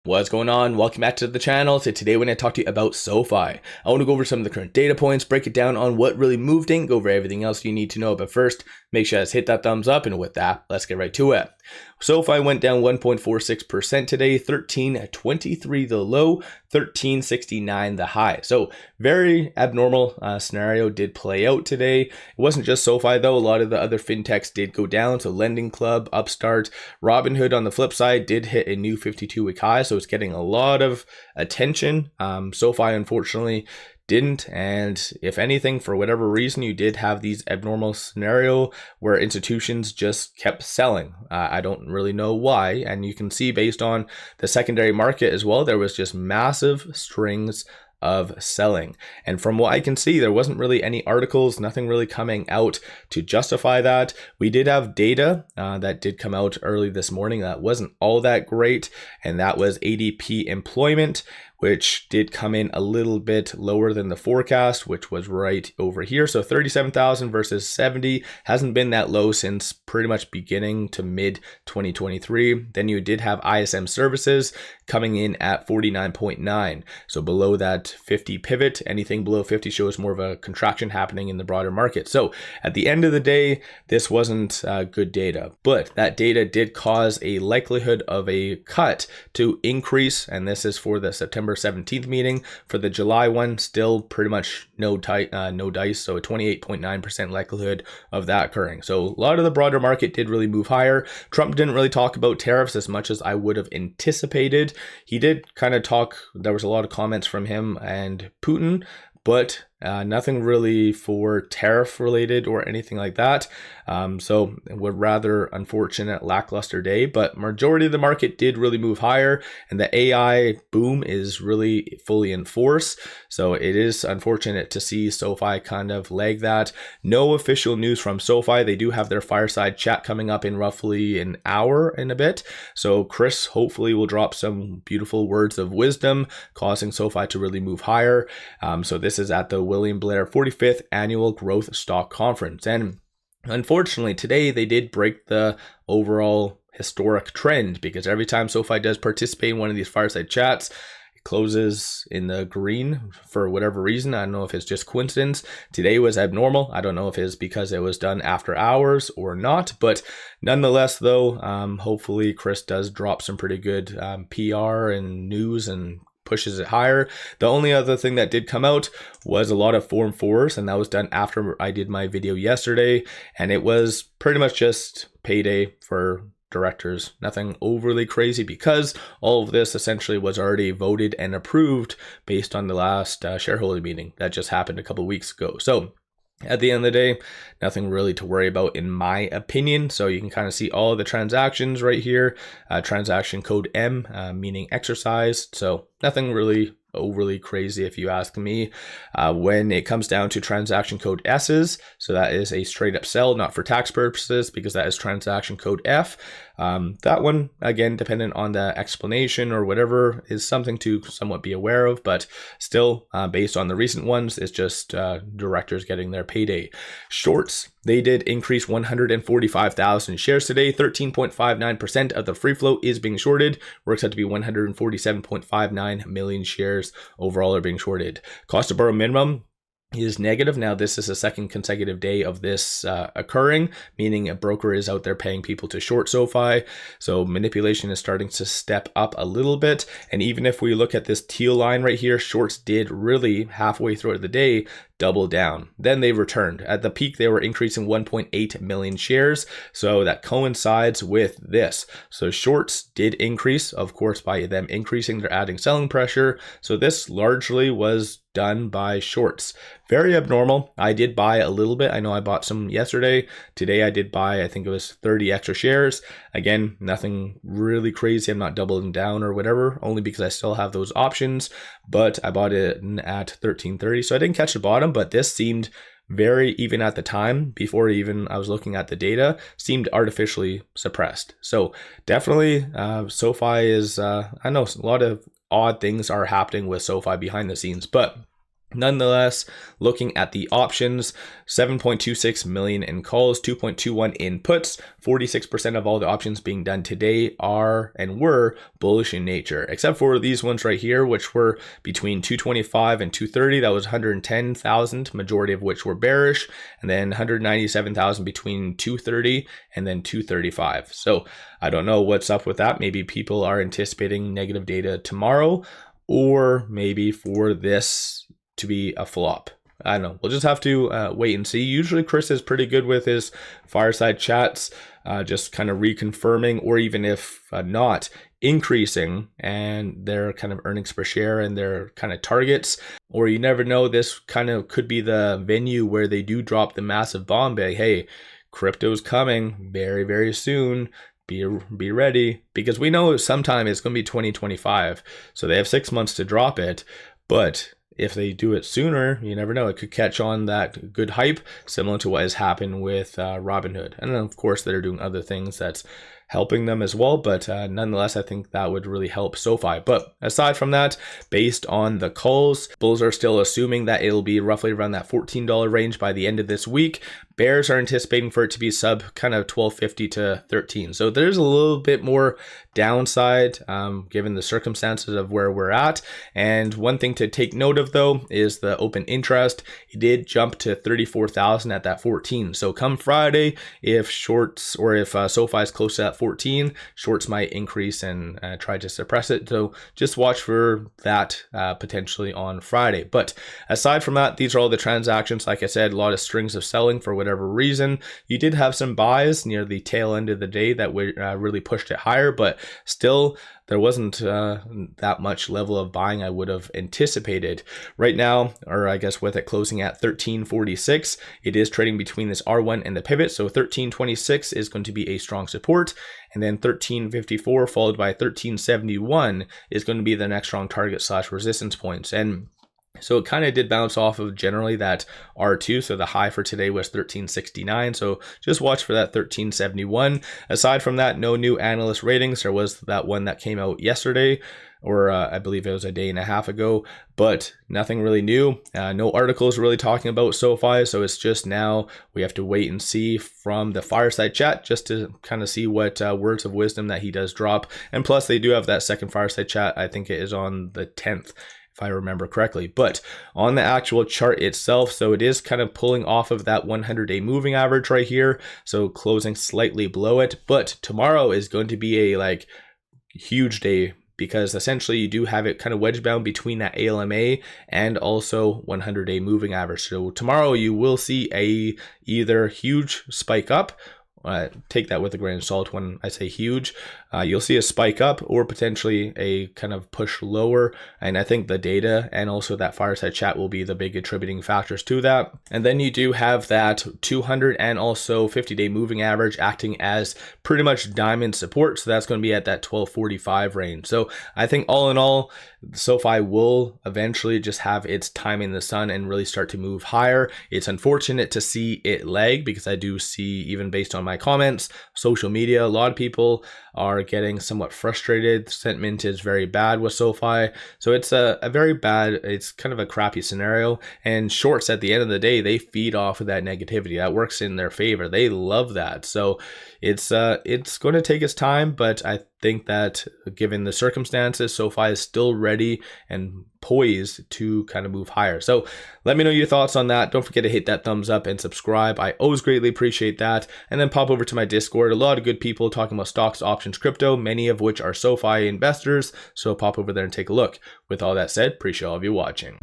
What's going on? Welcome back to the channel. So today we're going to talk to you about SoFi. I want to go over some of the current data points, break it down on what really moved in, go over everything else you need to know. But first, make sure to hit that thumbs up. And with that, let's get right to it. SoFi went down 1.46% today, 13.23 the low, 13.69 the high. So very abnormal scenario did play out today. It wasn't just SoFi though. A lot of the other fintechs did go down. So Lending Club, Upstart, Robinhood on the flip side did hit a new 52-week high. So it's getting a lot of attention. SoFi unfortunately didn't, and if anything, for whatever reason, you did have these abnormal scenario where institutions just kept selling. I don't really know why, and you can see based on the secondary market as well, there was just massive strings of selling. And from what I can see, there wasn't really any articles, nothing really coming out to justify that. We did have data that did come out early this morning that wasn't all that great, and that was ADP employment, which did come in a little bit lower than the forecast, which was right over here. So 37,000 versus 70 hasn't been that low since pretty much beginning to mid 2023. Then you did have ISM services coming in at 49.9. So below that 50 pivot, anything below 50 shows more of a contraction happening in the broader market. So at the end of the day, this wasn't good data, but that data did cause a likelihood of a cut to increase. And this is for the September 17th meeting. For the July one, still pretty much no dice, so a 28.9% likelihood of that occurring. So a lot of the broader market did really move higher. Trump didn't really talk about tariffs as much as I would have anticipated. He did kind of talk, there was a lot of comments from him and Putin, but nothing really for tariff related or anything like that. So it was rather unfortunate, lackluster day, but majority of the market did really move higher, and the AI boom is really fully in force. So it is unfortunate to see SoFi kind of lag that. No official news from SoFi. They do have their Fireside chat coming up in roughly an hour and a bit. So Chris hopefully will drop some beautiful words of wisdom, causing SoFi to really move higher. So this is at the William Blair 45th Annual Growth Stock Conference. And unfortunately, today they did break the overall historic trend, because every time SoFi does participate in one of these fireside chats, it closes in the green for whatever reason. I don't know if it's just coincidence. Today was abnormal. I don't know if it's because it was done after hours or not, but nonetheless, though, hopefully Chris does drop some pretty good PR and news and pushes it higher. The only other thing that did come out was a lot of Form 4s, and that was done after I did my video yesterday, and it was pretty much just payday for directors. Nothing overly crazy, because all of this essentially was already voted and approved based on the last shareholder meeting that just happened a couple of weeks ago. So at the end of the day, nothing really to worry about in my opinion. So you can kind of see all of the transactions right here. Transaction code M, meaning exercised. So nothing really overly crazy if you ask me. When it comes down to transaction code S's, so that is a straight up sell, not for tax purposes, because that is transaction code F. That one, again, dependent on the explanation or whatever, is something to somewhat be aware of, but still, based on the recent ones, it's just directors getting their payday. Shorts, they did increase 145,000 shares today. 13.59% of the free float is being shorted. Works out to be 147.59 million shares overall are being shorted. Cost to borrow minimum is negative. Now, this is the second consecutive day of this occurring, meaning a broker is out there paying people to short SoFi. So manipulation is starting to step up a little bit. And even if we look at this teal line right here, shorts did really halfway throughout the day double down. Then they returned. At the peak, they were increasing 1.8 million shares. So that coincides with this. So shorts did increase, of course, by them increasing, they're adding selling pressure. So this largely was done by shorts. Very abnormal. I did buy a little bit. I know I bought some yesterday. Today I did buy, I think it was 30 extra shares. Again, nothing really crazy. I'm not doubling down or whatever, only because I still have those options, but I bought it at 13.30. So I didn't catch the bottom, but this seemed very, even at the time, before even I was looking at the data, seemed artificially suppressed. So definitely SoFi is, I know a lot of odd things are happening with SoFi behind the scenes, but Nonetheless, looking at the options, 7.26 million in calls, 2.21 in puts, 46% of all the options being done today are and were bullish in nature, except for these ones right here, which were between 225 and 230. That was 110,000, majority of which were bearish, and then 197,000 between 230 and then 235. So I don't know what's up with that. Maybe people are anticipating negative data tomorrow, or maybe for this to be a flop. I don't know. We'll just have to wait and see. Usually Chris is pretty good with his fireside chats, just kind of reconfirming, or even if not, increasing and their kind of earnings per share and their kind of targets. Or you never know, this kind of could be the venue where they do drop the massive bomb. Like, hey, crypto's coming very, very soon. Be ready, because we know sometime it's going to be 2025. So they have 6 months to drop it. But if they do it sooner, you never know. It could catch on that good hype, similar to what has happened with Robinhood. And then, of course, they're doing other things that's helping them as well. But nonetheless, I think that would really help SoFi. But aside from that, based on the calls, bulls are still assuming that it'll be roughly around that $14 range by the end of this week. Bears are anticipating for it to be sub kind of 12.50 to 13. So there's a little bit more downside given the circumstances of where we're at. And one thing to take note of though is the open interest. It did jump to 34,000 at that 14. So come Friday, if shorts or if SoFi is close to that 14, shorts might increase and try to suppress it. So just watch for that potentially on Friday. But aside from that, these are all the transactions. Like I said, a lot of strings of selling for whatever reason. You did have some buys near the tail end of the day that really pushed it higher, but still there wasn't that much level of buying I would have anticipated. Right now, or I guess with it closing at 1346, it is trading between this R1 and the pivot. So 1326 is going to be a strong support, and then 1354 followed by 1371 is going to be the next strong target / resistance points. And so it kind of did bounce off of generally that R2. So the high for today was 1369. So just watch for that 1371. Aside from that, no new analyst ratings. There was that one that came out yesterday, or I believe it was a day and a half ago, but nothing really new. No articles really talking about SoFi. So it's just now we have to wait and see from the fireside chat just to kind of see what words of wisdom that he does drop. And plus they do have that second fireside chat. I think it is on the 10th. If I remember correctly. But on the actual chart itself, so it is kind of pulling off of that 100-day moving average right here, so closing slightly below it. But tomorrow is going to be a huge day, because essentially you do have it kind of wedge bound between that ALMA and also 100-day moving average. So tomorrow you will see a either huge spike up, take that with a grain of salt when I say huge. You'll see a spike up or potentially a kind of push lower. And I think the data and also that fireside chat will be the big attributing factors to that. And then you do have that 200 and also 50-day moving average acting as pretty much diamond support. So that's going to be at that 1245 range. So I think all in all, SoFi will eventually just have its time in the sun and really start to move higher. It's unfortunate to see it lag, because I do see, even based on my comments, social media, a lot of people are getting somewhat frustrated. Sentiment is very bad with SoFi. So it's a very bad, it's kind of a crappy scenario. And shorts at the end of the day, they feed off of that negativity. That works in their favor. They love that. So it's going to take its time, but I think that given the circumstances, SoFi is still ready and poised to kind of move higher. So let me know your thoughts on that. Don't forget to hit that thumbs up and subscribe. I always greatly appreciate that. And then pop over to my Discord. A lot of good people talking about stocks, options, crypto, many of which are SoFi investors. So pop over there and take a look. With all that said, appreciate all of you watching.